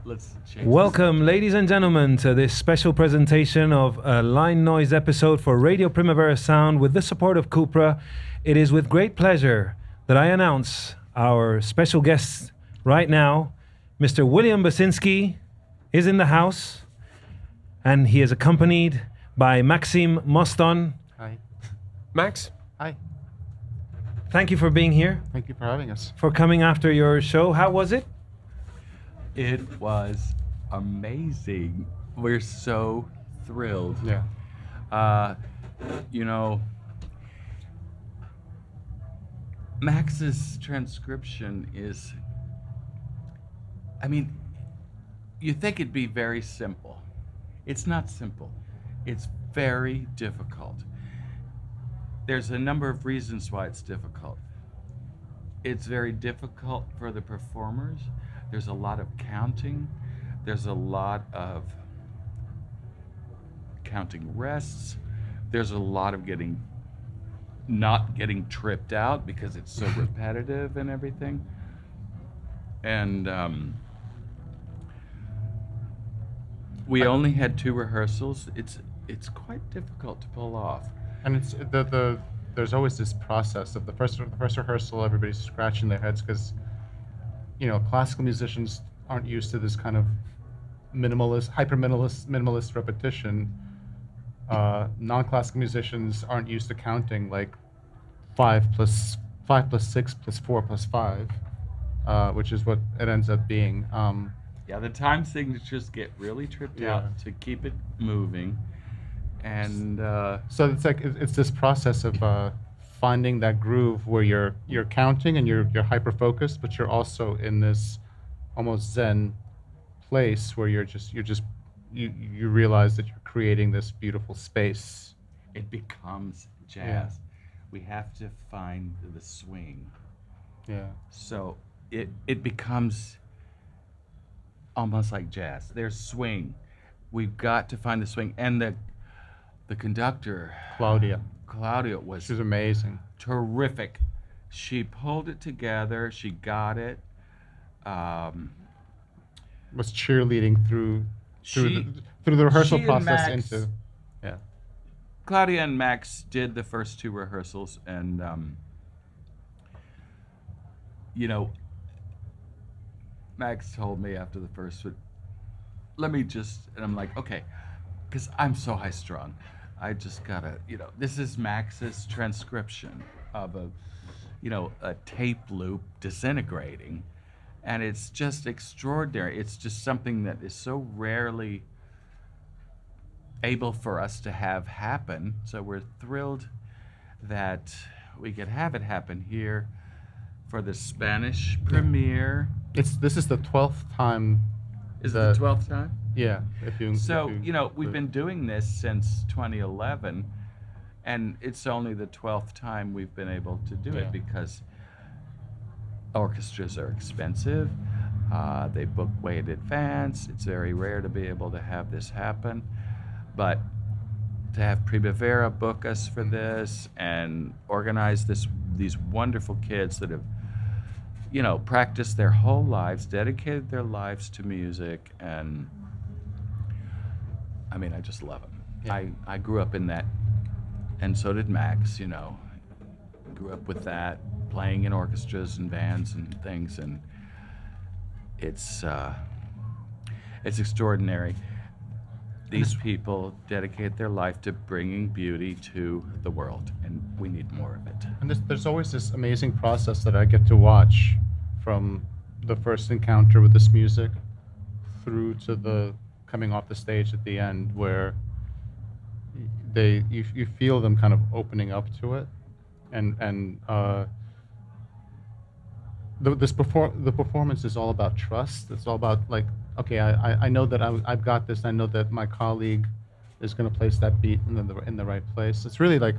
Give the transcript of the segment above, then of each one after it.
Let's change. Welcome, ladies and gentlemen, to this special presentation of a Line Noise episode for Radio Primavera Sound with the support of Cupra. It is with great pleasure that I announce our special guest right now. Mr. William Basinski is in the house, and he is accompanied by Maxime Moston. Hi. Max? Hi. Thank you for being here, Thank you for having us. for coming after your show. How was it? It was amazing. We're so thrilled. Yeah. You know, Max's transcription is, I mean, you think it'd be very simple. It's not simple. It's very difficult. There's a number of reasons why it's difficult. It's very difficult for the performers. There's a lot of counting. There's a lot of counting rests. There's a lot of not getting tripped out because it's so repetitive and everything. And we only had 2 rehearsals. It's quite difficult to pull off. And it's there's always this process of the first rehearsal, everybody's scratching their heads because, you know, classical musicians aren't used to this kind of minimalist repetition. Non-classical musicians aren't used to counting like 5 plus 6 plus 4 plus 5, which is what it ends up being. Yeah, the time signatures get really tripped out to keep it moving. And so it's like it's this process of finding that groove where you're counting and you're hyper focused, but you're also in this almost Zen place where you realize that you're creating this beautiful space. it becomes jazz. Yeah. We have to find the swing. Yeah. So it becomes almost like jazz. There's swing. We've got to find the swing. And the conductor, Claudia was was amazing. terrific. She pulled it together. She got it. Was cheerleading through She- the rehearsal she and process Max- into. Yeah. Claudia and Max did the first 2 rehearsals, and you know, Max told me after the first one, and I'm like, okay, because I'm so high strung, I just gotta, this is Max's transcription of a tape loop disintegrating, and it's just extraordinary. It's just something that is so rarely able for us to have happen. So we're thrilled that we could have it happen here for the Spanish premiere. This is the 12th time. Is it the 12th time? Yeah. So, we've been doing this since 2011, and it's only the 12th time we've been able to do Yeah. it because orchestras are expensive. They book way in advance. It's very rare to be able to have this happen. But to have Primavera book us for this and organize these wonderful kids that have, practiced their whole lives, dedicated their lives to music, and I mean, I just love them. Yeah. I grew up in that, and so did Max, grew up with that, playing in orchestras and bands and things, and it's extraordinary. These people dedicate their life to bringing beauty to the world, and we need more of it. And there's always this amazing process that I get to watch from the first encounter with this music through to the coming off the stage at the end, where you feel them kind of opening up to it, and the performance is all about trust. It's all about like, okay, I know that I've got this. I know that my colleague is going to place that beat in the right place. It's really like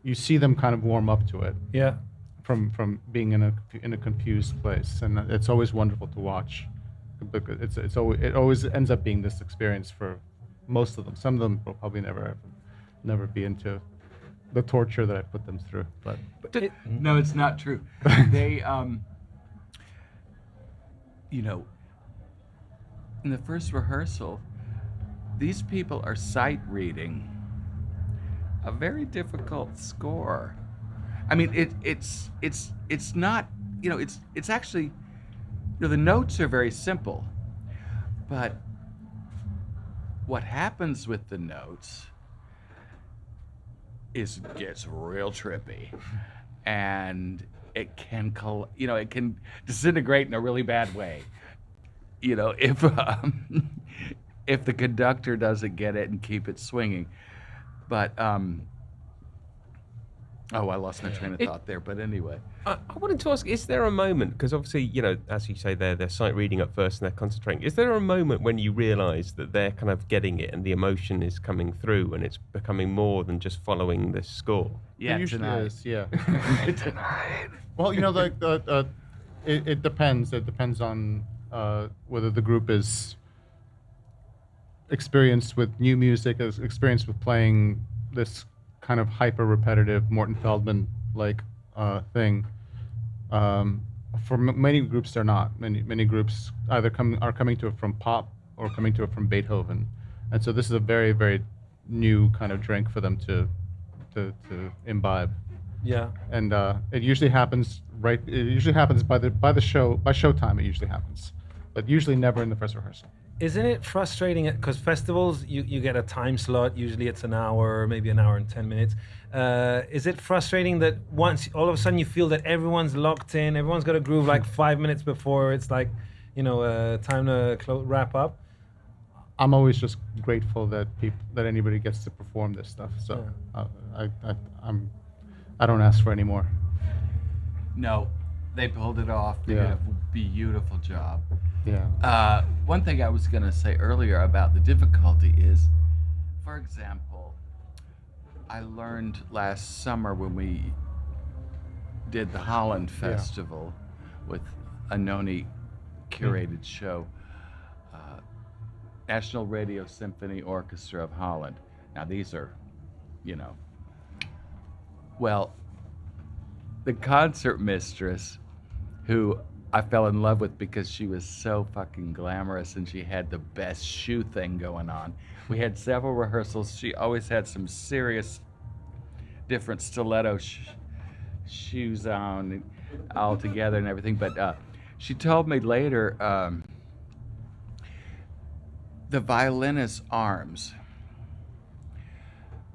you see them kind of warm up to it Yeah. from being in a confused place, and it's always wonderful to watch. Because it always ends up being this experience for most of them. Some of them will probably never be into the torture that I put them through. But No, it's not true. They, in the first rehearsal, these people are sight reading a very difficult score. I mean, it's not, you know, it's actually, you know, the notes are very simple, but what happens with the notes is it gets real trippy, and it can, you know, it can disintegrate in a really bad way. You know, if the conductor doesn't get it and keep it swinging. But oh, I lost my train of thought there. But anyway, I wanted to ask: is there a moment? Because obviously, you know, as you say, they're sight reading at first and they're concentrating. Is there a moment when you realise that they're kind of getting it and the emotion is coming through and it's becoming more than just following this score? yeah, It usually tonight. is, yeah. Tonight. Well, you know, like it depends. It depends on whether the group is experienced with new music, is experienced with playing this kind of hyper repetitive Morton Feldman like thing. For many groups, they're not. Many groups either are coming to it from pop or coming to it from Beethoven, and so this is a very, very new kind of drink for them to imbibe. Yeah. And it usually happens right. It usually happens by showtime. It usually happens, but usually never in the first rehearsal. Isn't it frustrating? Because festivals, you get a time slot. Usually it's an hour, maybe an hour and 10 minutes. Is it frustrating that once all of a sudden you feel that everyone's locked in, everyone's got a groove like 5 minutes before it's like, you know, time to wrap up? I'm always just grateful that anybody gets to perform this stuff. So I don't ask for any more. No, they pulled it off. They did Yeah. a beautiful job. Yeah. One thing I was going to say earlier about the difficulty is, for example, I learned last summer when we did the Holland Festival with a Noni curated show, National Radio Symphony Orchestra of Holland. Now these are, you know, well, the concert mistress, who I fell in love with because she was so fucking glamorous and she had the best shoe thing going on. We had several rehearsals. She always had some serious different stiletto shoes on and all together and everything. But she told me later, the violinist's arms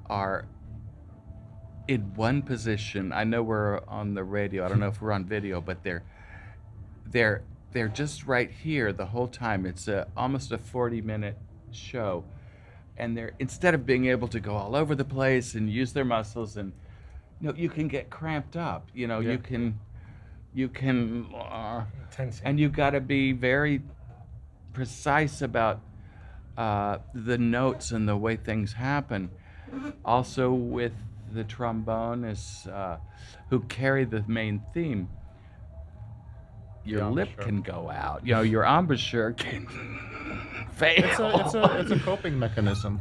are in one position. I know we're on the radio. I don't know if we're on video, but they're just right here the whole time. It's almost a 40-minute show, and they're, instead of being able to go all over the place and use their muscles, and you know, you can get cramped up. You know, Yeah. you can, Tensing. and you got to be very precise about the notes and the way things happen. Also with the trombonists who carry the main theme, your The lip embouchure. can go out. You know, your embouchure can fail. It's a coping mechanism.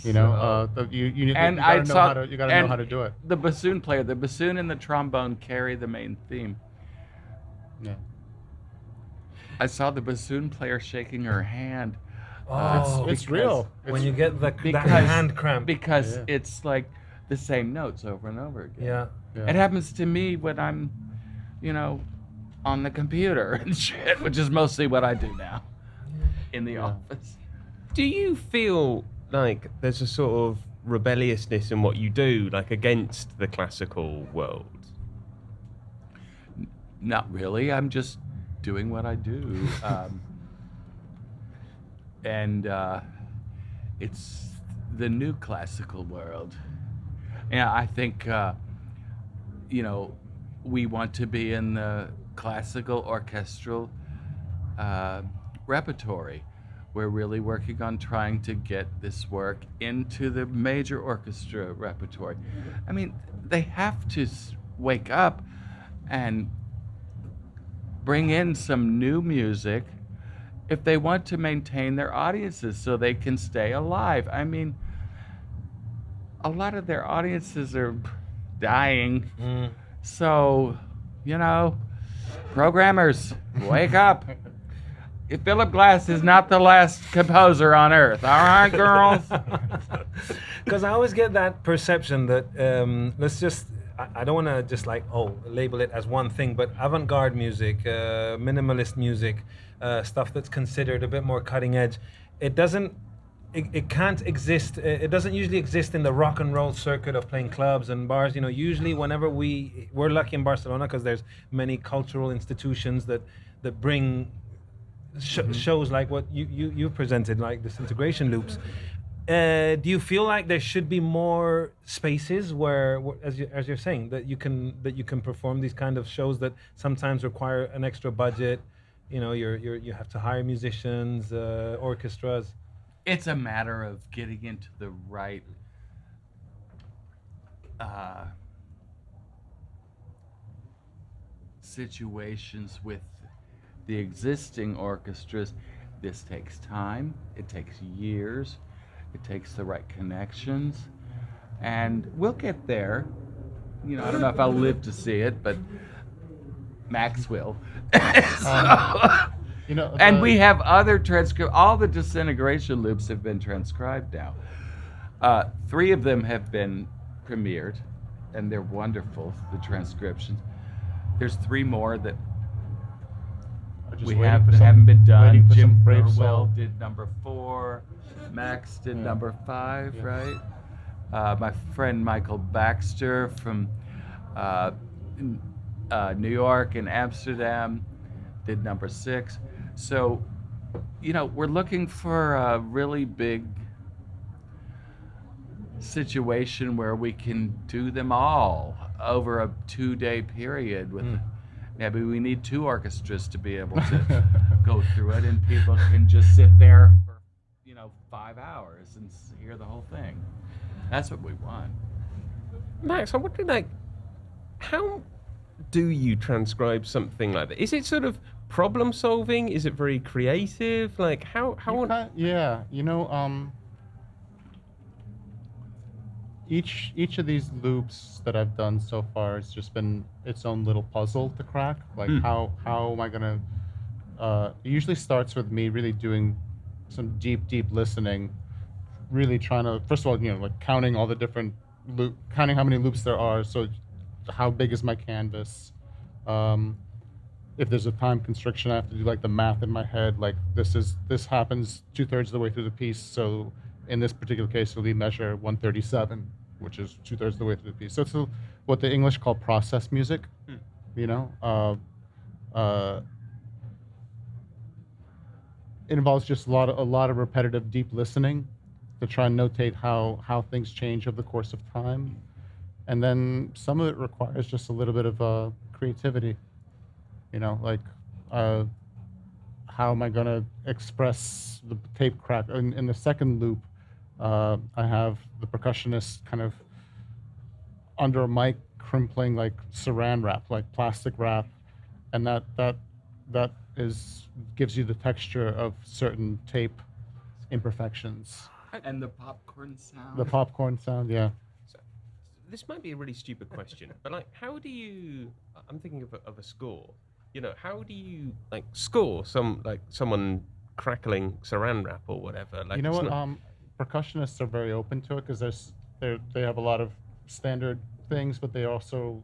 You know, you And gotta I know saw, how to, you gotta and know how to do it. The bassoon player, the bassoon and the trombone carry the main theme. Yeah. I saw the bassoon player shaking her hand. Oh, It's because- real. when you get that because hand cramp. because Yeah. it's like the same notes over and over again. Yeah. Yeah. It happens to me when I'm, you know, on the computer and shit, which is mostly what I do now in the office. Do you feel like there's a sort of rebelliousness in what you do, like against the classical world? Not really. I'm just doing what I do. And it's the new classical world. Yeah, I think, you know, we want to be in the classical orchestral repertory. We're really working on trying to get this work into the major orchestra repertory. I mean, they have to wake up and bring in some new music if they want to maintain their audiences so they can stay alive. I mean, a lot of their audiences are dying. So, you know, programmers, wake up. Philip Glass is not the last composer on earth. All right, girls. Because I always get that perception that let's just. I don't want to just like label it as one thing, but avant-garde music, minimalist music, stuff that's considered a bit more cutting edge. It doesn't. It can't exist. It doesn't usually exist in the rock and roll circuit of playing clubs and bars. You know, usually whenever we're lucky in Barcelona because there's many cultural institutions that bring shows like what you presented, like Disintegration Loops. Do you feel like there should be more spaces where as you're saying, that you can perform these kind of shows that sometimes require an extra budget? You know, you have to hire musicians, orchestras. It's a matter of getting into the right situations with the existing orchestras. This takes time. It takes years. It takes the right connections. And we'll get there. You know, I don't know if I'll live to see it, but Max will. You know, And we have other transcript. All the Disintegration Loops have been transcribed now. 3 of them have been premiered, and they're wonderful. The transcriptions. There's 3 more that we haven't been done. Jim Burwell did number 4. Max did number 5, right? My friend Michael Baxter from New York and Amsterdam did number 6. So, you know, we're looking for a really big situation where we can do them all over a 2-day period with maybe we need 2 orchestras to be able to go through it, and people can just sit there for 5 hours and hear the whole thing. That's what we want. Max, I'm wondering, like, how do you transcribe something like that? Is it sort of problem solving? Is it very creative? Like, how? Yeah, each of these loops that I've done so far has just been its own little puzzle to crack. Like, how am I gonna? It usually starts with me really doing some deep listening, really trying to, first of all, like counting all the different counting how many loops there are. So how big is my canvas? If there's a time constriction, I have to do like the math in my head. Like this happens 2/3 of the way through the piece. So in this particular case, it'll be measure 137, which is 2/3 of the way through the piece. So it's what the English call process music. It involves just a lot of repetitive, deep listening to try and notate how things change over the course of time, and then some of it requires just a little bit of creativity. Like how am I going to express the tape crack? In the second loop, I have the percussionist kind of under a mic crimpling like saran wrap, like plastic wrap, and that gives you the texture of certain tape imperfections. And the popcorn sound. The popcorn sound, yeah. So, this might be a really stupid question, but like, how do you? I'm thinking of a score. How do you like score someone crackling saran wrap or whatever? Like, percussionists are very open to it because they have a lot of standard things, but they also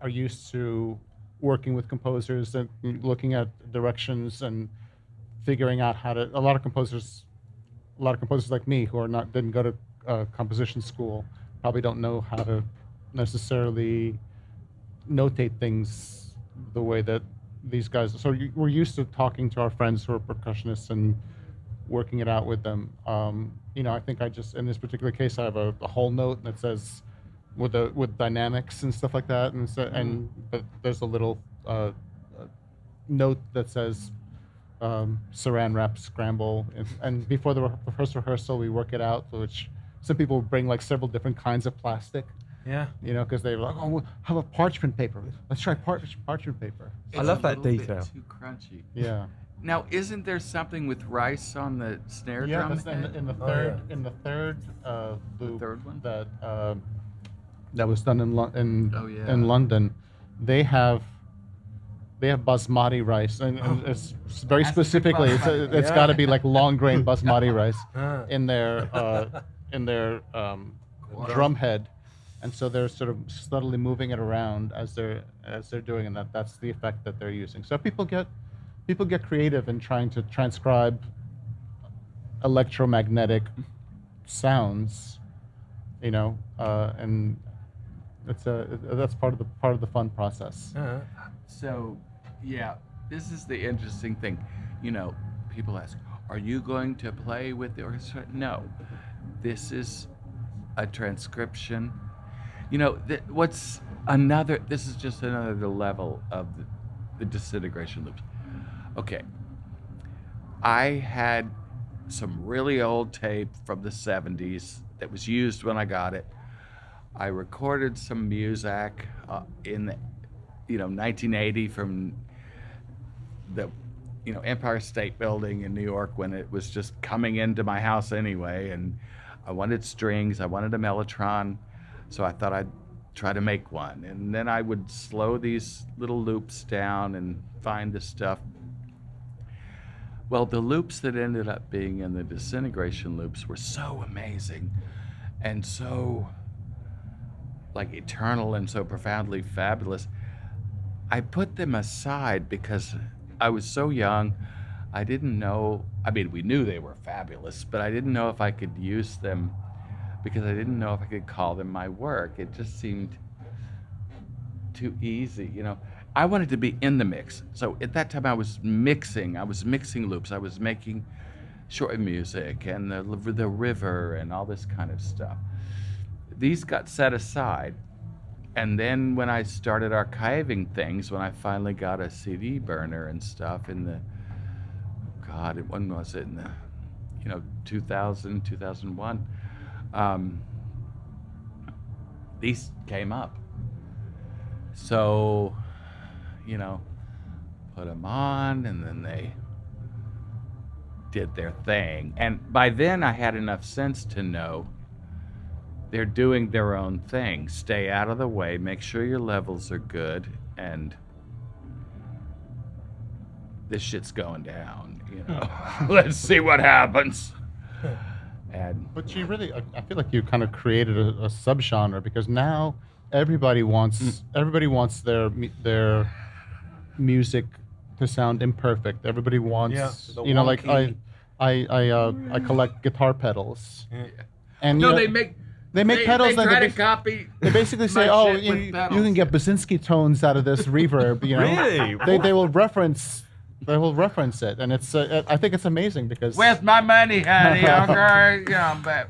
are used to working with composers and looking at directions and figuring out how to. A lot of composers like me who didn't go to composition school probably don't know how to necessarily notate things the way that these guys. So we're used to talking to our friends who are percussionists and working it out with them. I think I just, in this particular case, I have a whole note that says with dynamics and stuff like that, but there's a little note that says saran wrap scramble, and before the first rehearsal we work it out, which some people bring like several different kinds of plastic. Yeah. Because they're like, we'll have a parchment paper. Let's try parchment paper. I love that It's a little detail. bit too crunchy. Yeah. Now, isn't there something with rice on the snare Yeah, drum? that's head? in the third loop. third one? That was done in Oh, yeah. London. They have they have basmati rice, and it's very Has to be specifically basmati. it's got to be like long grain basmati rice Ah. in their drum head, and so they're sort of subtly moving it around as they're doing, and that's the effect that they're using. So people get creative in trying to transcribe electromagnetic sounds, and that's part of the fun process. So, yeah, this is the interesting thing. People ask, are you going to play with the orchestra? No. This is a transcription. This is just another level of the disintegration loops. Okay. I had some really old tape from the 70s that was used when I got it. I recorded some music in 1980 from the Empire State Building in New York when it was just coming into my house anyway, and I wanted strings, I wanted a mellotron, so I thought I'd try to make one. And then I would slow these little loops down and find the stuff. Well, the loops that ended up being in the disintegration loops were so amazing and so like eternal and so profoundly fabulous. I put them aside because I was so young. I didn't know, we knew they were fabulous, but I didn't know if I could use them because I didn't know if I could call them my work. It just seemed too easy, I wanted to be in the mix. So at that time I was mixing loops. I was making short music and the river and all this kind of stuff. These got set aside. And then when I started archiving things, when I finally got a CD burner and stuff when was it? In the, 2000, 2001, these came up. So, put them on, and then they did their thing. And by then I had enough sense to know they're doing their own thing. Stay out of the way, make sure your levels are good, and this shit's going down, Let's see what happens. But you really, I feel like you kind of created a subgenre, because now everybody wants their music to sound imperfect. Everybody wants, the like wonky. I collect guitar pedals, and No, they make pedals they that try they to copy. They basically say, my "Oh, shit you with pedals." can get Basinski tones out of this reverb." Really? They will reference it, and it's I think it's amazing because Where's my money, honey? Okay, but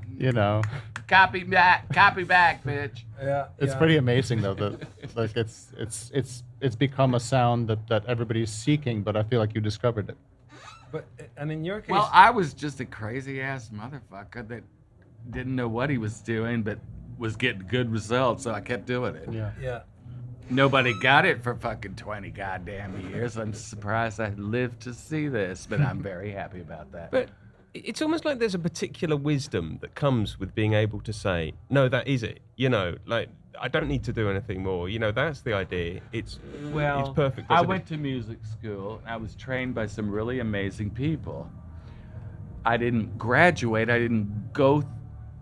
copy back, bitch. it's pretty amazing though that like it's become a sound that everybody's seeking, but I feel like you discovered it. But and in your case, Well, I was just a crazy ass motherfucker that didn't know what he was doing, but was getting good results, so I kept doing it. yeah. Nobody got it for fucking 20 goddamn years. I'm surprised I lived to see this, but I'm very happy about that. But it's almost like there's a particular wisdom that comes with being able to say, no, that is it. Like, I don't need to do anything more. That's the idea. It's perfect. I as it went is. to music school. I was trained by some really amazing people. I didn't graduate. I didn't go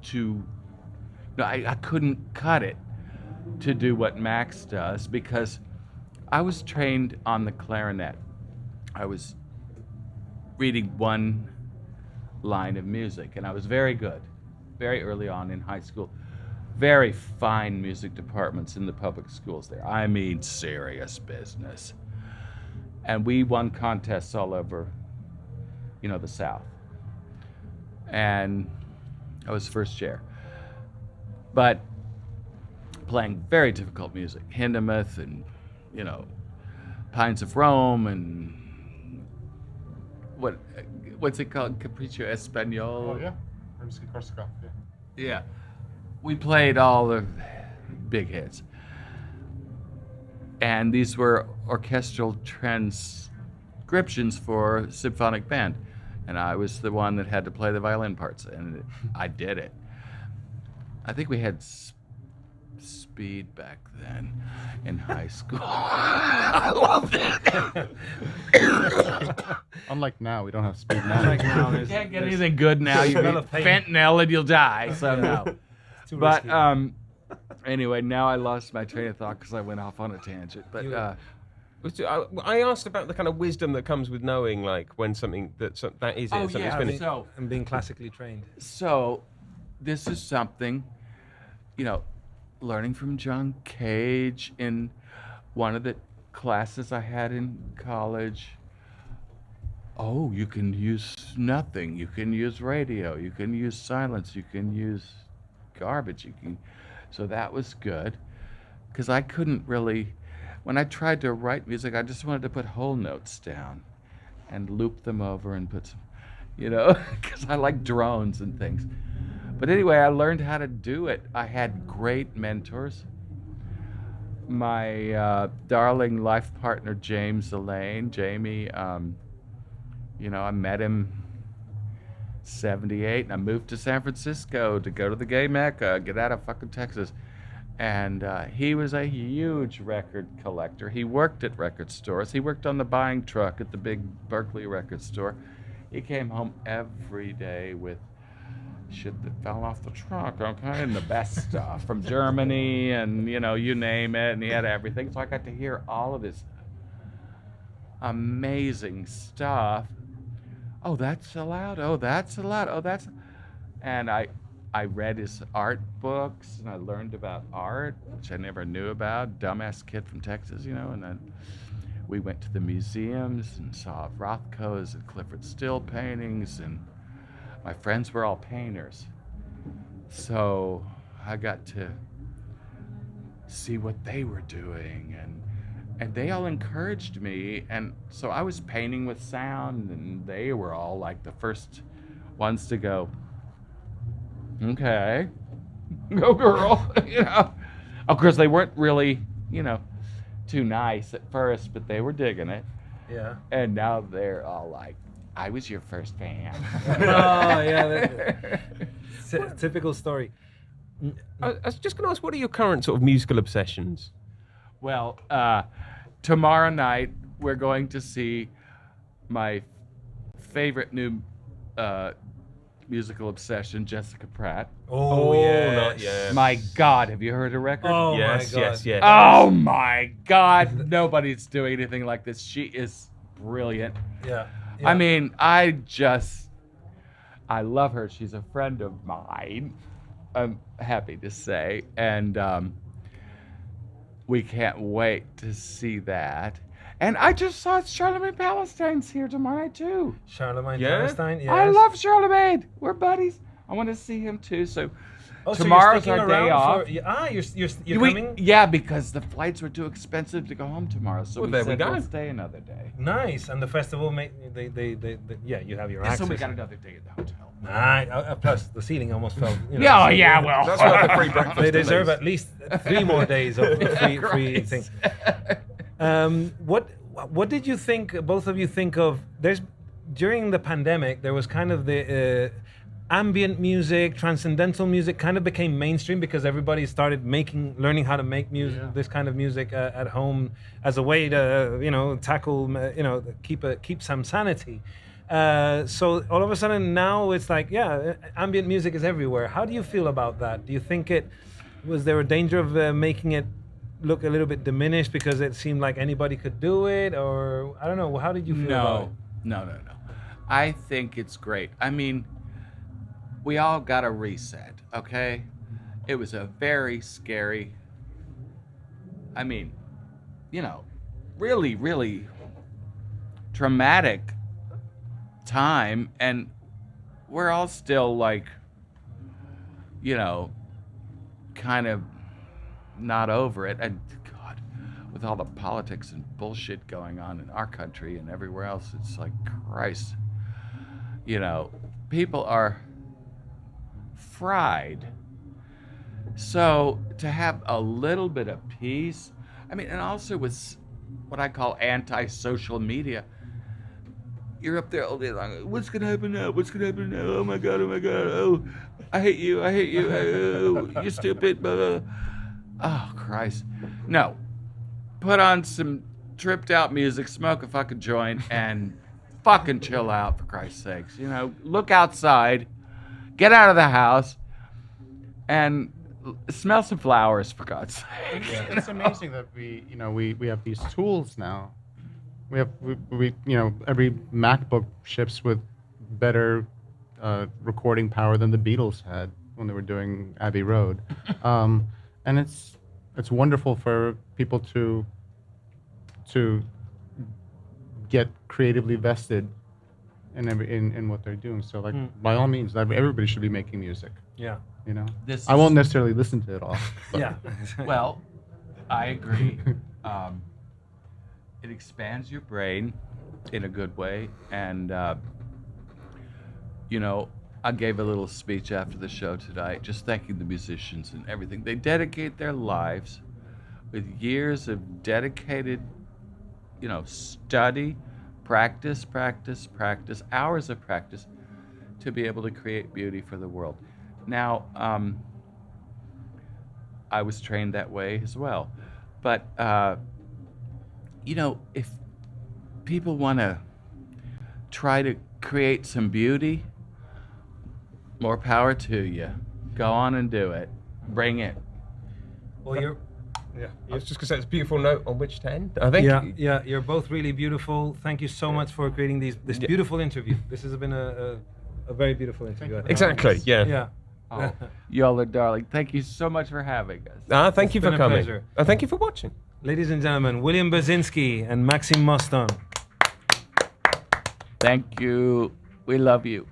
to... No, I couldn't cut it to do what Max does because I was trained on the clarinet. I was reading one line of music, and I was very good, very early on in high school. Very fine music departments in the public schools there. I mean, serious business. And we won contests all over, the South. And I was first chair. But playing very difficult music, Hindemith and, Pines of Rome and what's it called? Capriccio Espanol. Oh yeah, Rimsky-Korsakov. Yeah. Yeah. We played all the big hits. And these were orchestral transcriptions for symphonic band. And I was the one that had to play the violin parts, and I did it. I think we had speed back then in high school. I loved it. Unlike now, we don't have speed now. Like now, You there's- can't get there's anything good now. You smell get of pain. fentanyl and you'll die. So no. too But risky. anyway, now I lost my train of thought because I went off on a tangent. But You- I asked about the kind of wisdom that comes with knowing, like, when something that is it. Oh, something's yeah, finished. so and being classically trained. So, this is something, learning from John Cage in one of the classes I had in college. Oh, you can use nothing. You can use radio. You can use silence. You can use garbage. So that was good, because I couldn't really. When I tried to write music, I just wanted to put whole notes down and loop them over and put some, because I like drones and things. But anyway, I learned how to do it. I had great mentors. My darling life partner, James Jamie, I met him 78, and I moved to San Francisco to go to the gay Mecca, get out of fucking Texas. And he was a huge record collector. He worked at record stores. He worked on the buying truck at the big Berkeley record store. He came home every day with shit that fell off the truck, okay, and the best stuff from Germany and, you name it, and he had everything. So I got to hear all of this amazing stuff. Oh, that's allowed. Oh, that's allowed. Oh, that's... And I read his art books, and I learned about art, which I never knew about. Dumbass kid from Texas, and then we went to the museums and saw Rothko's and Clifford Still paintings, and my friends were all painters. So I got to see what they were doing, and they all encouraged me, and so I was painting with sound, and they were all like the first ones to go, okay, go girl, Of course, they weren't really, too nice at first, but they were digging it. Yeah. And now they're all like, I was your first fan. Oh, yeah. Typical story. I was just going to ask, what are your current sort of musical obsessions? Well, tomorrow night, we're going to see my favorite new musical obsession, Jessica Pratt. Oh, yes. not yet. My God, have you heard her record? Oh, yes, my God. yes, yes. Oh my God, nobody's doing anything like this. She is brilliant. Yeah. I mean, I love her. She's a friend of mine, I'm happy to say. And we can't wait to see that. And I just saw Charlemagne Palestine's here tomorrow night, too. Charlemagne Yeah? Palestine. Yes. I love Charlemagne. We're buddies. I want to see him, too. So Oh, so tomorrow's you're our sticking day around off. You're coming. Yeah, because the flights were too expensive to go home tomorrow. So Well, we there we said go. we'll stay another day. Nice, and the festival they yeah, you have your Yeah, access. so we got another day at the hotel. Plus the seating almost felt. Yeah, oh, yeah, well. That's why the free breakfast. They deserve at at least 3 more days of free thing. What did you think? Both of you think of? During the pandemic, there was kind of the ambient music, transcendental music, kind of became mainstream because everybody started learning how to make music, this kind of music at home as a way to tackle, keep some sanity. So all of a sudden now it's like, ambient music is everywhere. How do you feel about that? Do you think was there a danger of making it look a little bit diminished because it seemed like anybody could do it, or I don't know, how did you feel about it? No. I think it's great. I mean, we all got a reset, okay? It was a very scary, really, really traumatic time, and we're all still like, kind of not over it. And God, with all the politics and bullshit going on in our country and everywhere else, it's like, Christ, people are fried. So to have a little bit of peace, and also with what I call anti-social media, you're up there all day long. What's gonna happen now? What's gonna happen now? Oh my God! Oh, I hate you! Oh, you're stupid! Blah, blah. Oh, Christ. No. Put on some tripped out music, smoke a fucking joint, and fucking chill out, for Christ's sakes. You know, look outside, get out of the house, and smell some flowers, for God's sake. It's amazing that we have these tools now. We every MacBook ships with better recording power than the Beatles had when they were doing Abbey Road, and it's wonderful for people to get creatively vested in what they're doing. So like by all means, everybody should be making music. Yeah. You know, This I won't is- necessarily listen to it all. But Yeah. Well, I agree. It expands your brain in a good way. And, you know, I gave a little speech after the show tonight, just thanking the musicians and everything. They dedicate their lives with years of dedicated, you know, study, practice, hours of practice to be able to create beauty for the world. Now, I was trained that way as well. But, you know, if people want to try to create some beauty, more power to you. Go on and do it. Bring it. Well, you're. Yeah, I was just going to say it's a beautiful note on which to end. I think. Yeah, you're both really beautiful. Thank you so much for creating this beautiful interview. This has been a very beautiful interview. I think. Exactly. Yeah. Yeah. Oh, y'all are darling. Thank you so much for having us. Thank you It's for been a coming. pleasure. And thank you for watching. Ladies and gentlemen, William Basinski and Maxim Moston. Thank you. We love you.